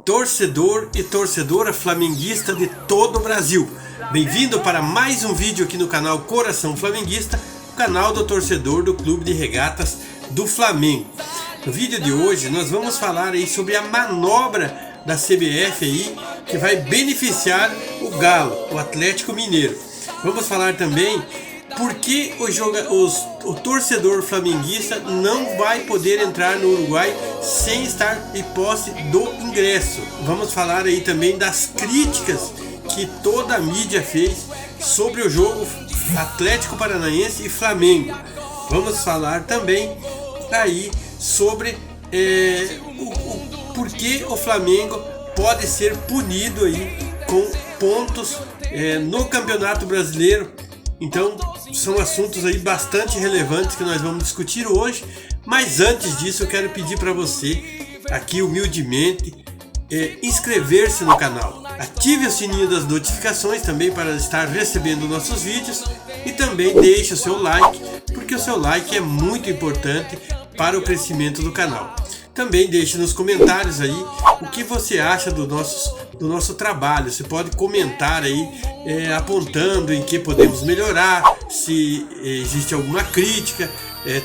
torcedor e torcedora flamenguista de todo o Brasil. Bem-vindo para mais um vídeo aqui no canal Coração Flamenguista, o canal do torcedor do Clube de Regatas do Flamengo. No vídeo de hoje nós vamos falar aí sobre a manobra da CBF aí que vai beneficiar o Galo, o Atlético Mineiro. Vamos falar também por que o torcedor flamenguista não vai poder entrar no Uruguai sem estar em posse do ingresso. Vamos falar aí também das críticas que toda a mídia fez sobre o jogo Atlético Paranaense e Flamengo. Vamos falar também aí sobre o porquê o Flamengo pode ser punido aí com pontos no Campeonato Brasileiro. Então são assuntos aí bastante relevantes que nós vamos discutir hoje. Mas antes disso eu quero pedir para você aqui humildemente inscrever-se no canal. Ative o sininho das notificações também para estar recebendo nossos vídeos. E também deixe o seu like, porque o seu like é muito importante para o crescimento do canal. Também deixe nos comentários aí o que você acha do nosso trabalho. Você pode comentar aí apontando em que podemos melhorar, se existe alguma crítica.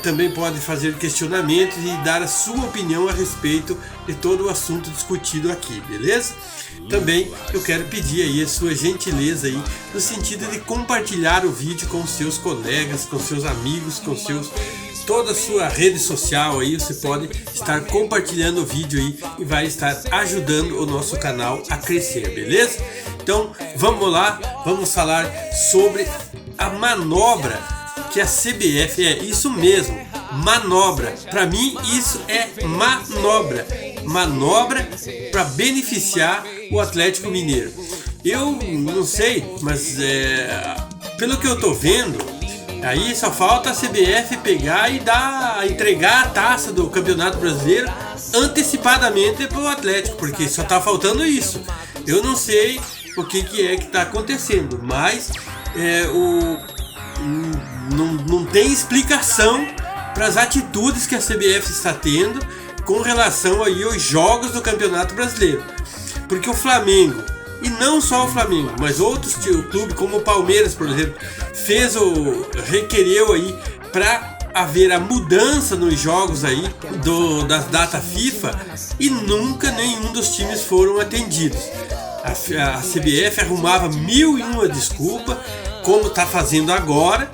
Também pode fazer questionamentos e dar a sua opinião a respeito de todo o assunto discutido aqui, beleza? Também eu quero pedir aí a sua gentileza aí no sentido de compartilhar o vídeo com seus colegas, com seus amigos, com toda a sua rede social aí. Você pode estar compartilhando o vídeo aí e vai estar ajudando o nosso canal a crescer, beleza? Então vamos lá, vamos falar sobre a manobra que a CBF, isso mesmo, manobra. Para mim isso é manobra para beneficiar o Atlético Mineiro. Eu não sei, mas pelo que eu tô vendo, aí só falta a CBF pegar e entregar a taça do Campeonato Brasileiro antecipadamente para o Atlético, porque só tá faltando isso. Eu não sei o que é que tá acontecendo, mas não tem explicação para as atitudes que a CBF está tendo com relação aí aos jogos do Campeonato Brasileiro. Porque o Flamengo, e não só o Flamengo, mas outros clubes como o Palmeiras, por exemplo, requereu aí para haver a mudança nos jogos aí das data FIFA, e nunca nenhum dos times foram atendidos. A CBF arrumava 1001 desculpas, como está fazendo agora,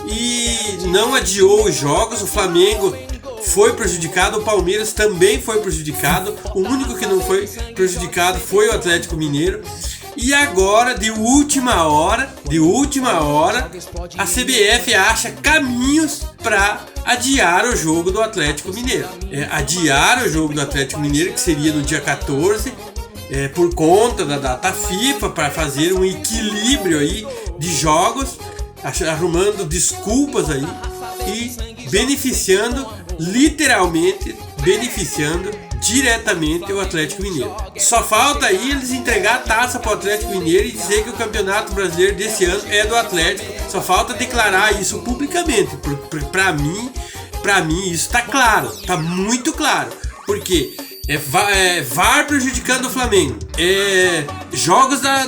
e não adiou os jogos. O Flamengo foi prejudicado, o Palmeiras também foi prejudicado. O único que não foi prejudicado foi o Atlético Mineiro. E agora, de última hora, a CBF acha caminhos para adiar o jogo do Atlético Mineiro. Adiar o jogo do Atlético Mineiro, que seria no dia 14, por conta da data FIFA, para fazer um equilíbrio aí de jogos, arrumando desculpas aí e literalmente beneficiando diretamente o Atlético Mineiro. Só falta aí eles entregar a taça para o Atlético Mineiro e dizer que o Campeonato Brasileiro desse ano é do Atlético. Só falta declarar isso publicamente. Para mim isso está claro, está muito claro. Porque VAR prejudicando o Flamengo, jogos da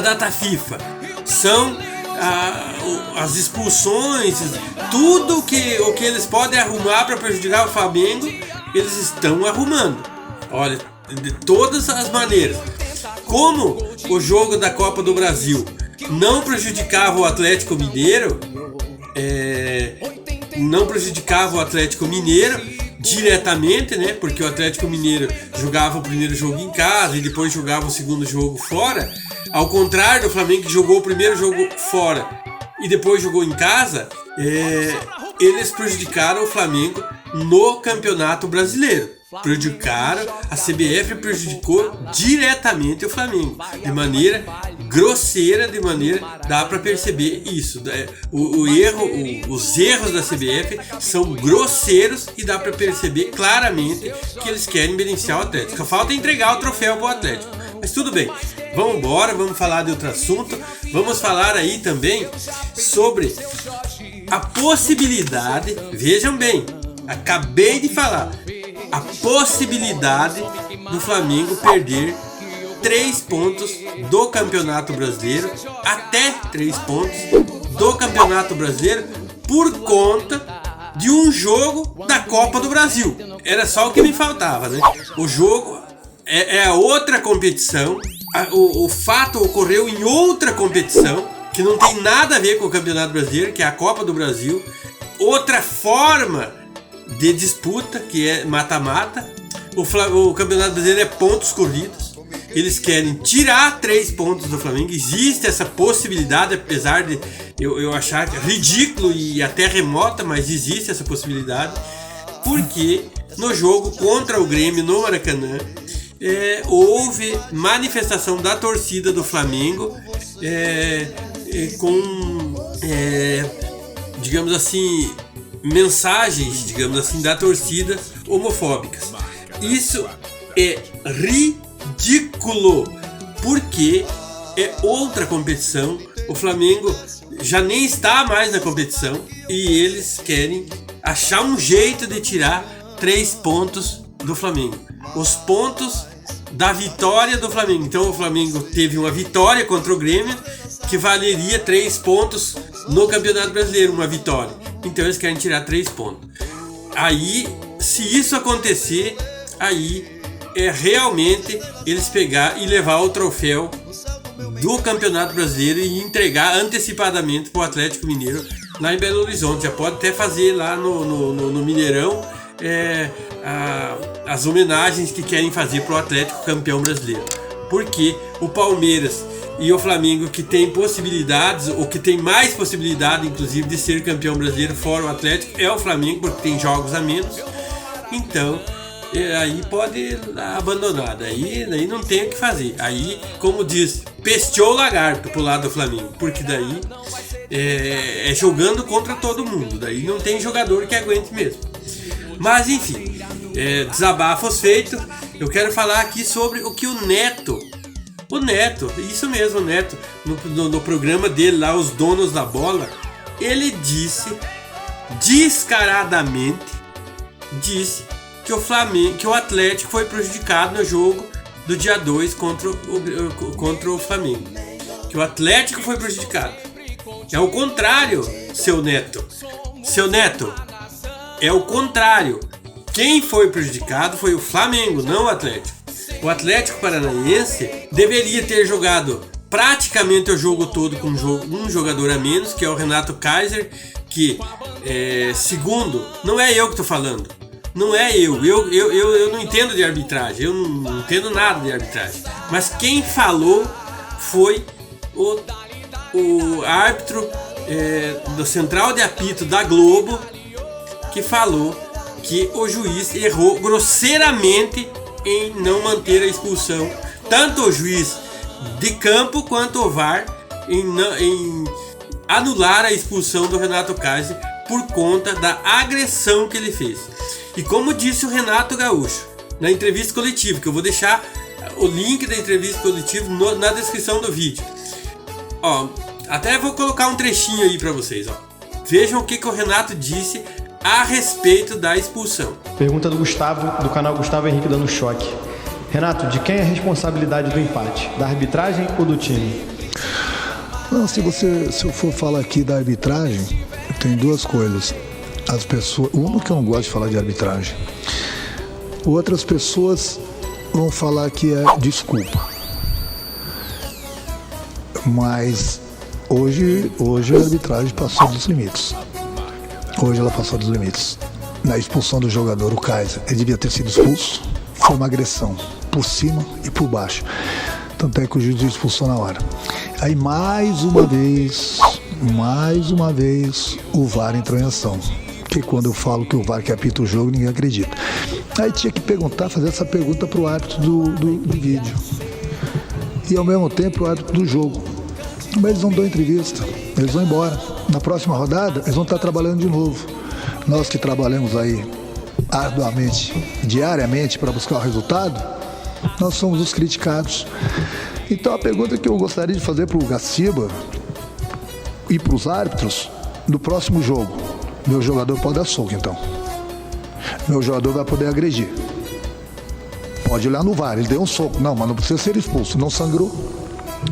data FIFA, são as expulsões, tudo o que eles podem arrumar para prejudicar o Flamengo, eles estão arrumando. Olha, de todas as maneiras. Como o jogo da Copa do Brasil não prejudicava o Atlético Mineiro, diretamente, né? Porque o Atlético Mineiro jogava o primeiro jogo em casa e depois jogava o segundo jogo fora. Ao contrário do Flamengo, que jogou o primeiro jogo fora e depois jogou em casa, eles prejudicaram o Flamengo no Campeonato Brasileiro. A CBF prejudicou diretamente o Flamengo, de maneira grosseira, dá para perceber isso. Os erros da CBF são grosseiros e dá para perceber claramente que eles querem beneficiar o Atlético. Só falta entregar o troféu para o Atlético. Mas tudo bem, vamos embora, vamos falar de outro assunto. Vamos falar aí também sobre a possibilidade, vejam bem, acabei de falar, a possibilidade do Flamengo perder 3 pontos do Campeonato Brasileiro, até 3 pontos do Campeonato Brasileiro, por conta de um jogo da Copa do Brasil. Era só o que me faltava, né? O jogo é outra competição, o fato ocorreu em outra competição, que não tem nada a ver com o Campeonato Brasileiro, que é a Copa do Brasil, outra forma de disputa, que é mata-mata. O Campeonato Brasileiro é pontos corridos. Eles querem tirar 3 pontos do Flamengo. Existe essa possibilidade, apesar de eu achar ridículo e até remota, mas existe essa possibilidade, porque no jogo contra o Grêmio no Maracanã houve manifestação da torcida do Flamengo com, digamos assim, mensagens, digamos assim, da torcida homofóbicas. Isso é ridículo, porque é outra competição. O Flamengo já nem está mais na competição e eles querem achar um jeito de tirar 3 pontos do Flamengo, os pontos da vitória do Flamengo. Então o Flamengo teve uma vitória contra o Grêmio que valeria 3 pontos no Campeonato Brasileiro, uma vitória. Então eles querem tirar 3 pontos. Aí, se isso acontecer, aí realmente eles pegar e levar o troféu do Campeonato Brasileiro e entregar antecipadamente para o Atlético Mineiro lá em Belo Horizonte. Já pode até fazer lá no Mineirão as homenagens que querem fazer para o Atlético campeão brasileiro. Porque o Palmeiras e o Flamengo, que tem possibilidades, ou que tem mais possibilidade inclusive de ser campeão brasileiro fora o Atlético, é o Flamengo, porque tem jogos a menos. Então aí pode abandonar, daí não tem o que fazer. Aí, como diz, pesteou o lagarto pro lado do Flamengo, porque daí é jogando contra todo mundo, daí não tem jogador que aguente mesmo. Mas enfim, desabafos feitos, eu quero falar aqui sobre o que o Neto, isso mesmo, o Neto, no programa dele lá, Os Donos da Bola, ele disse, descaradamente, que o Atlético foi prejudicado no jogo do dia 2 contra o Flamengo. Que o Atlético foi prejudicado. É o contrário, seu Neto. Seu Neto, é o contrário. Quem foi prejudicado foi o Flamengo, não o Atlético. O Atlético Paranaense deveria ter jogado praticamente o jogo todo com um jogador a menos, que é o Renato Kaiser, que, segundo, não é eu que estou falando. Não é eu não entendo de arbitragem, eu não entendo nada de arbitragem. Mas quem falou foi o árbitro do Central de Apito da Globo, que falou que o juiz errou grosseiramente em não manter a expulsão, tanto o juiz de campo quanto o VAR em anular a expulsão do Renato Kaiser por conta da agressão que ele fez. E como disse o Renato Gaúcho na entrevista coletiva, que eu vou deixar o link da entrevista coletiva na descrição do vídeo. Até vou colocar um trechinho aí para vocês. Vejam o que o Renato disse a respeito da expulsão. Pergunta do Gustavo, do canal Gustavo Henrique Dando Choque. Renato, de quem é a responsabilidade do empate? Da arbitragem ou do time? Não, se eu for falar aqui da arbitragem, tem duas coisas. As pessoas, uma que eu não gosto de falar de arbitragem, outras pessoas vão falar que é desculpa, mas hoje a arbitragem passou dos limites. Hoje ela passou dos limites. Na expulsão do jogador, o Kaiser, ele devia ter sido expulso. Foi uma agressão por cima e por baixo, tanto é que o juiz expulsou na hora. Aí mais uma vez o VAR entrou em ação. Porque quando eu falo que o VAR que apita o jogo, ninguém acredita. Aí tinha que fazer essa pergunta para o árbitro do vídeo. E ao mesmo tempo o árbitro do jogo. Mas eles não dão entrevista, eles vão embora. Na próxima rodada, eles vão estar trabalhando de novo. Nós que trabalhamos aí arduamente, diariamente, para buscar o resultado, nós somos os criticados. Então a pergunta que eu gostaria de fazer para o Gaciba e para os árbitros do próximo jogo: meu jogador pode dar soco, então. Meu jogador vai poder agredir. pode olhar no VAR, ele deu um soco. Não, mas não precisa ser expulso. Não sangrou,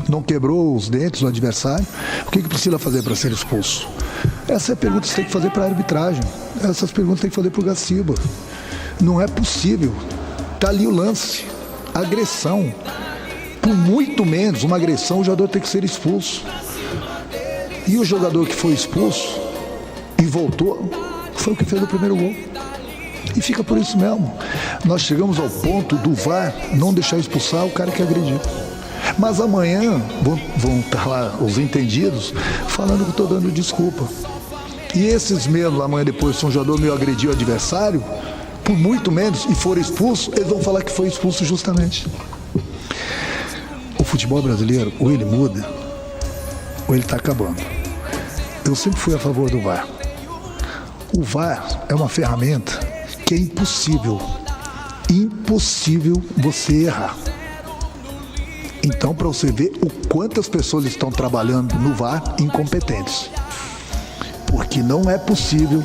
não quebrou os dentes do adversário. O que precisa fazer para ser expulso? Essa é a pergunta que você tem que fazer para a arbitragem. Essas perguntas tem que fazer para o Gaciba. Não é possível. Está ali o lance. Agressão. Por muito menos uma agressão, o jogador tem que ser expulso. E o jogador que foi expulso e voltou, foi o que fez o primeiro gol. E fica por isso mesmo. Nós chegamos ao ponto do VAR não deixar expulsar o cara que agrediu. Mas amanhã vão estar lá os entendidos falando que estou dando desculpa. E esses mesmos, amanhã depois, se um jogador meu agrediu o adversário, por muito menos, e for expulso, eles vão falar que foi expulso justamente. O futebol brasileiro, ou ele muda, ou ele está acabando. Eu sempre fui a favor do VAR. O VAR é uma ferramenta que é impossível você errar. Então, para você ver o quantas pessoas estão trabalhando no VAR incompetentes. Porque não é possível,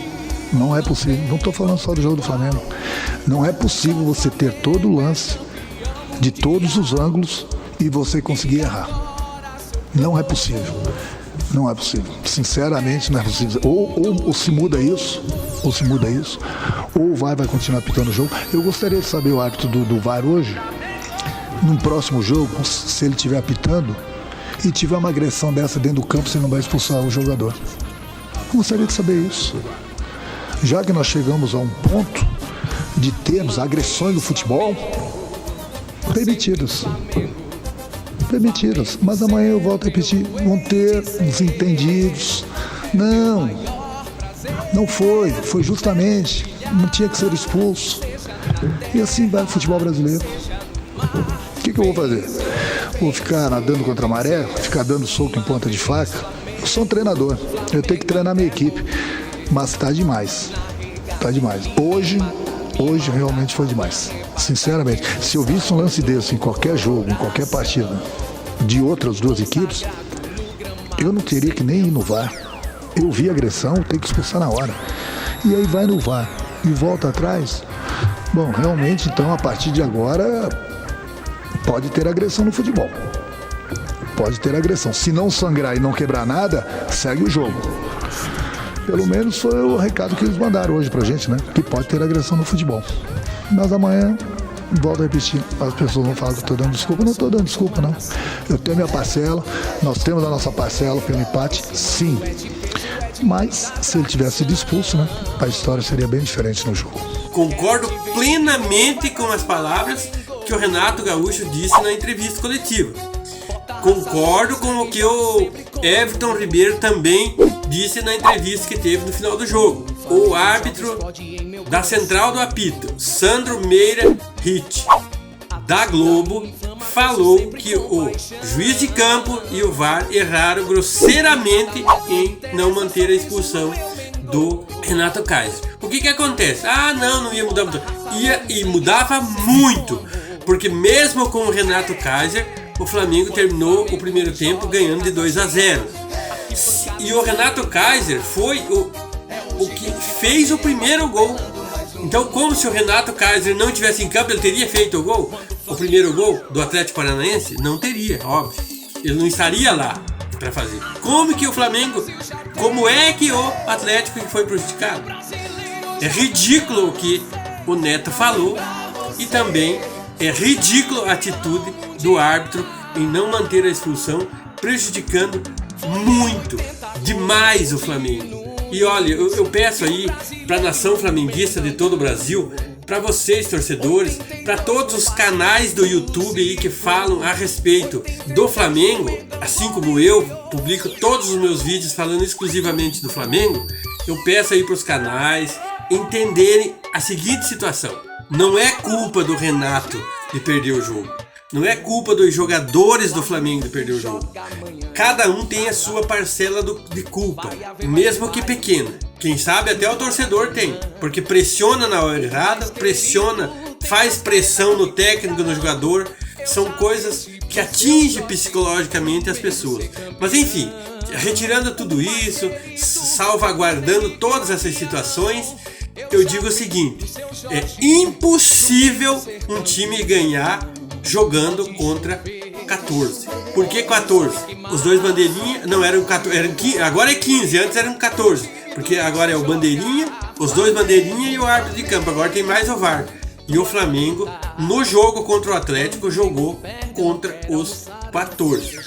não estou falando só do jogo do Flamengo, não é possível você ter todo o lance, de todos os ângulos, e você conseguir errar. Não é possível. Não é possível. Sinceramente, não é possível. Ou se muda isso, ou o VAR vai continuar apitando o jogo. Eu gostaria de saber o árbitro do VAR hoje, num próximo jogo, se ele estiver apitando e tiver uma agressão dessa dentro do campo, você não vai expulsar o jogador. Eu gostaria de saber isso. Já que nós chegamos a um ponto de termos agressões no futebol permitidas. Mas amanhã eu volto a repetir, vão ter desentendidos. Não foi justamente, não tinha que ser expulso. E assim vai o futebol brasileiro. O que eu vou fazer? Vou ficar nadando contra a maré, ficar dando soco em ponta de faca? Eu sou um treinador, eu tenho que treinar minha equipe, mas tá demais. Hoje realmente foi demais. Sinceramente, se eu visse um lance desse em qualquer jogo, em qualquer partida de outras duas equipes, eu não teria que nem ir no VAR. Eu vi agressão, tem que expulsar na hora. E aí vai no VAR e volta atrás. Bom, realmente, então, a partir de agora, pode ter agressão no futebol. Pode ter agressão. Se não sangrar e não quebrar nada, segue o jogo. Pelo menos foi o recado que eles mandaram hoje pra gente, né? Que pode ter agressão no futebol. Mas amanhã, volto a repetir, as pessoas vão falar que eu tô dando desculpa. Não tô dando desculpa, não. Eu tenho minha parcela, nós temos a nossa parcela pelo empate, sim. Mas, se ele tivesse sido expulso, né? A história seria bem diferente no jogo. Concordo plenamente com as palavras que o Renato Gaúcho disse na entrevista coletiva. Concordo com o que o Everton Ribeiro também disse na entrevista que teve no final do jogo. O árbitro da central do apito, Sandro Meira Hit, da Globo, falou que o juiz de campo e o VAR erraram grosseiramente em não manter a expulsão do Renato Kaiser. O que acontece? Não ia mudar muito. E mudava muito, porque mesmo com o Renato Kaiser, o Flamengo terminou o primeiro tempo ganhando de 2-0. E o Renato Kaiser foi o que fez o primeiro gol. Então, como se o Renato Kaiser não estivesse em campo, ele teria feito o gol? O primeiro gol do Atlético Paranaense? Não teria, óbvio. Ele não estaria lá para fazer. Como que o Flamengo, como é que o Atlético foi prejudicado? É ridículo o que o Neto falou e também é ridículo a atitude do árbitro em não manter a expulsão, prejudicando muito, demais o Flamengo. E olha, eu peço aí para a nação flamenguista de todo o Brasil, para vocês torcedores, para todos os canais do YouTube aí que falam a respeito do Flamengo, assim como eu publico todos os meus vídeos falando exclusivamente do Flamengo, eu peço aí para os canais entenderem a seguinte situação: não é culpa do Renato de perder o jogo, não é culpa dos jogadores do Flamengo de perder o jogo. Cada um tem a sua parcela de culpa, mesmo que pequena. Quem sabe até o torcedor tem, porque pressiona na hora errada, faz pressão no técnico, no jogador. São coisas que atingem psicologicamente as pessoas. Mas enfim, retirando tudo isso, salvaguardando todas essas situações, eu digo o seguinte: é impossível um time ganhar jogando contra 14. Por que 14? Os dois bandeirinha não eram 14, eram 15, agora é 15, antes eram 14. Porque agora é o bandeirinha, os dois bandeirinha e o árbitro de campo. Agora tem mais o VAR. E o Flamengo, no jogo contra o Atlético, jogou contra os 14.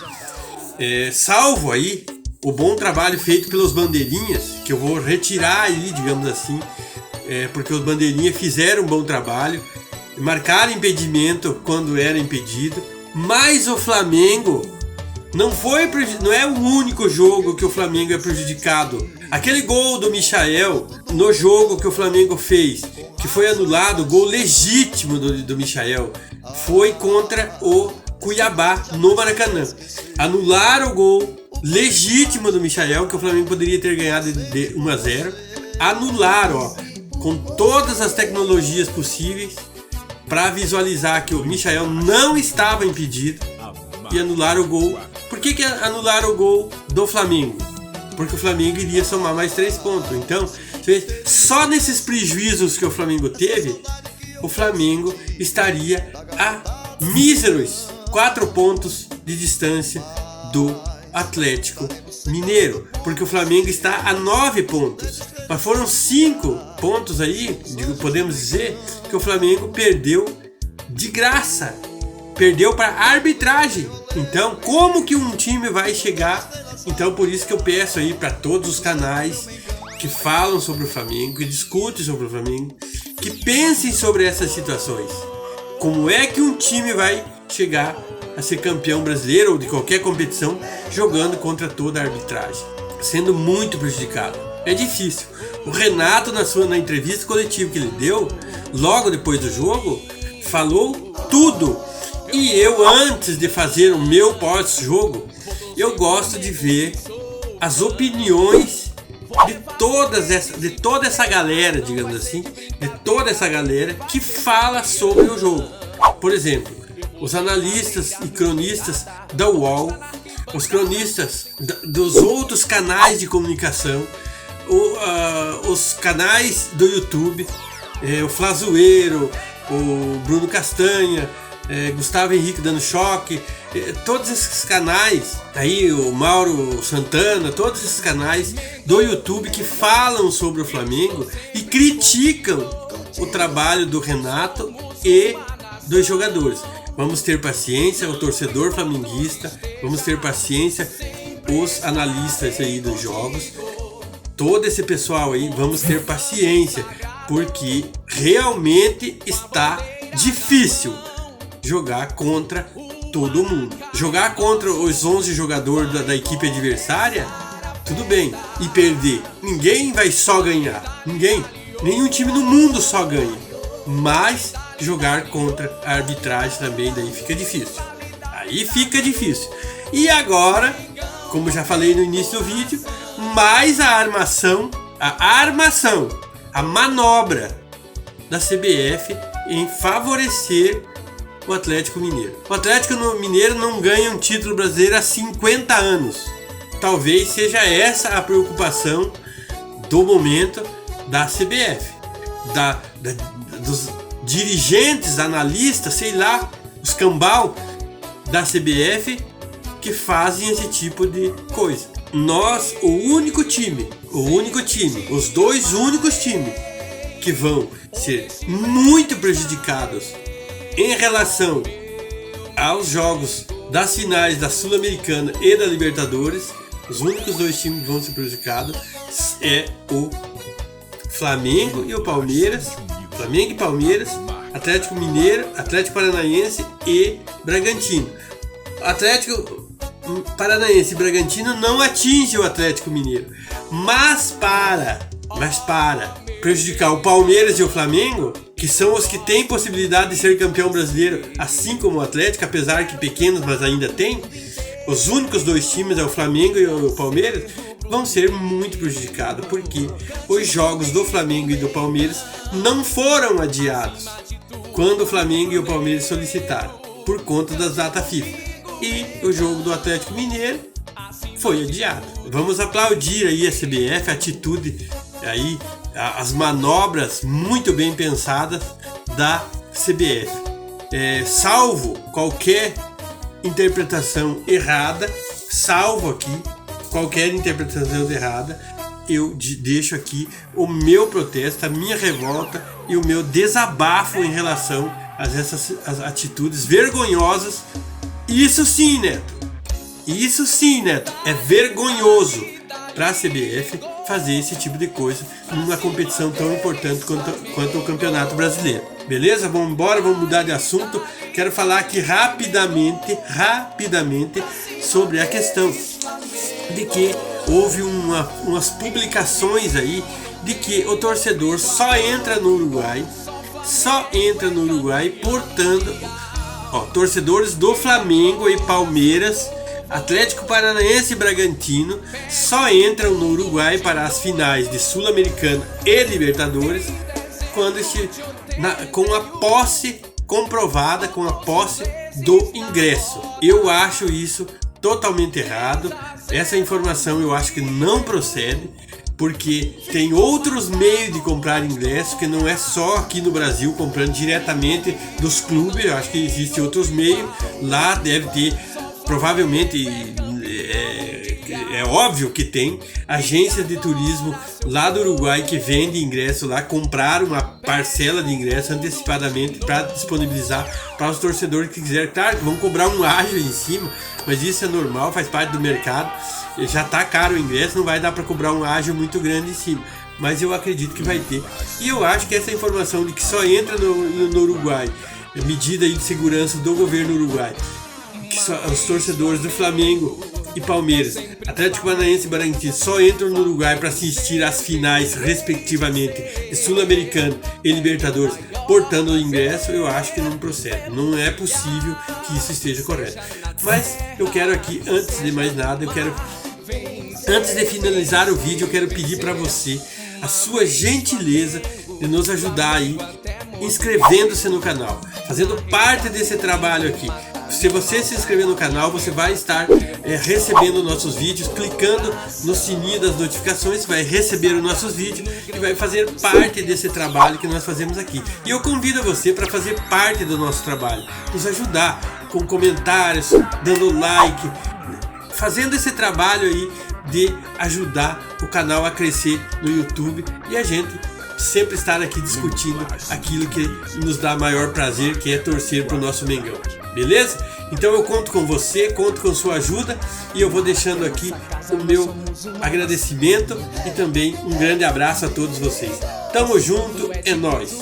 Salvo aí o bom trabalho feito pelos bandeirinhas, que eu vou retirar aí, digamos assim, porque os bandeirinhas fizeram um bom trabalho, marcaram impedimento quando era impedido, mas o Flamengo não é o único jogo que o Flamengo é prejudicado. Aquele gol do Michael no jogo que o Flamengo fez, que foi anulado, o gol legítimo do Michael, foi contra o Cuiabá no Maracanã. Anularam o gol legítimo do Michael, que o Flamengo poderia ter ganhado de 1-0. Anularam, com todas as tecnologias possíveis, para visualizar que o Michael não estava impedido, e anularam o gol. Por que anularam o gol do Flamengo? Porque o Flamengo iria somar mais 3 pontos. Então, só nesses prejuízos que o Flamengo teve, o Flamengo estaria a míseros 4 pontos de distância do Atlético Mineiro, porque o Flamengo está a 9 pontos. Mas foram 5 pontos aí, podemos dizer, que o Flamengo perdeu de graça. Perdeu para a arbitragem. Então, como que um time vai chegar? Então, por isso que eu peço aí para todos os canais que falam sobre o Flamengo, que discutem sobre o Flamengo, que pensem sobre essas situações. Como é que um time vai chegar a ser campeão brasileiro ou de qualquer competição jogando contra toda a arbitragem, sendo muito prejudicado? É difícil. O Renato, na entrevista coletiva que ele deu, logo depois do jogo, falou tudo. E eu, antes de fazer o meu pós-jogo, eu gosto de ver as opiniões de toda essa galera, digamos assim, de toda essa galera que fala sobre o jogo. Por exemplo, os analistas e cronistas da UOL, os cronistas dos outros canais de comunicação, os canais do YouTube, o Flazoeiro, o Bruno Castanha, Gustavo Henrique dando choque, todos esses canais aí, o Mauro Santana, todos esses canais do YouTube que falam sobre o Flamengo e criticam o trabalho do Renato e dos jogadores. Vamos ter paciência, o torcedor flamenguista, vamos ter paciência, os analistas aí dos jogos, todo esse pessoal aí, vamos ter paciência, porque realmente está difícil jogar contra todo mundo. Jogar contra os 11 jogadores da equipe adversária, tudo bem. E perder, ninguém vai só ganhar. Nenhum time no mundo só ganha. Mas jogar contra a arbitragem também daí fica difícil. Aí fica difícil. E agora, como já falei no início do vídeo, mais a manobra da CBF em favorecer o Atlético Mineiro. O Atlético Mineiro não ganha um título brasileiro há 50 anos. Talvez seja essa a preocupação do momento da CBF, dos dirigentes, analistas, sei lá, os cambal da CBF que fazem esse tipo de coisa. Nós, os dois únicos times que vão ser muito prejudicados em relação aos jogos das finais da Sul-Americana e da Libertadores, os únicos 2 times que vão ser prejudicados é o Flamengo e o Palmeiras, Flamengo e Palmeiras, Atlético Mineiro, Atlético Paranaense e Bragantino. Atlético Paranaense e Bragantino não atinge o Atlético Mineiro, mas para prejudicar o Palmeiras e o Flamengo, que são os que têm possibilidade de ser campeão brasileiro, assim como o Atlético, apesar que pequenos, mas ainda tem, os únicos 2 times, o Flamengo e o Palmeiras, vão ser muito prejudicados, porque os jogos do Flamengo e do Palmeiras não foram adiados quando o Flamengo e o Palmeiras solicitaram, por conta das datas FIFA. E o jogo do Atlético Mineiro foi adiado. Vamos aplaudir aí a CBF, a atitude aí as manobras muito bem pensadas da CBF. Salvo qualquer interpretação errada, eu deixo aqui o meu protesto, a minha revolta e o meu desabafo em relação a essas atitudes vergonhosas. Isso sim, Neto, é vergonhoso para a CBF fazer esse tipo de coisa numa competição tão importante quanto o Campeonato Brasileiro. Beleza? Vamos embora, vamos mudar de assunto. Quero falar aqui rapidamente sobre a questão de que houve umas publicações aí de que o torcedor só entra no Uruguai portando, torcedores do Flamengo e Palmeiras, Atlético Paranaense e Bragantino só entram no Uruguai para as finais de Sul-Americana e Libertadores com a posse comprovada, com a posse do ingresso. Eu acho isso totalmente errado. Essa informação eu acho que não procede, porque tem outros meios de comprar ingresso, que não é só aqui no Brasil comprando diretamente dos clubes. Eu acho que existem outros meios. Lá deve ter, provavelmente, é óbvio que tem agências de turismo lá do Uruguai que vende ingresso lá, comprar uma parcela de ingresso antecipadamente para disponibilizar para os torcedores que quiserem. Claro que vão cobrar um ágio em cima, mas isso é normal, faz parte do mercado. Já está caro o ingresso, não vai dar para cobrar um ágio muito grande em cima, mas eu acredito que vai ter. E eu acho que essa informação de que só entra no Uruguai, medida de segurança do governo uruguai, que só os torcedores do Flamengo e Palmeiras, Atlético Paranaense e Bragantino só entram no Uruguai para assistir às finais, respectivamente, de Sul-Americano e Libertadores, portando o ingresso, eu acho que não procede. Não é possível que isso esteja correto. Mas eu quero aqui, antes de mais nada, antes de finalizar o vídeo, eu quero pedir para você a sua gentileza de nos ajudar aí, inscrevendo-se no canal, fazendo parte desse trabalho aqui. Se você se inscrever no canal, você vai estar recebendo nossos vídeos, clicando no sininho das notificações, vai receber os nossos vídeos e vai fazer parte desse trabalho que nós fazemos aqui. E eu convido você para fazer parte do nosso trabalho, nos ajudar com comentários, dando like, fazendo esse trabalho aí de ajudar o canal a crescer no YouTube e a gente sempre estar aqui discutindo aquilo que nos dá maior prazer, que é torcer para o nosso Mengão. Beleza? Então eu conto com você, conto com sua ajuda e eu vou deixando aqui o meu agradecimento e também um grande abraço a todos vocês. Tamo junto, é nóis!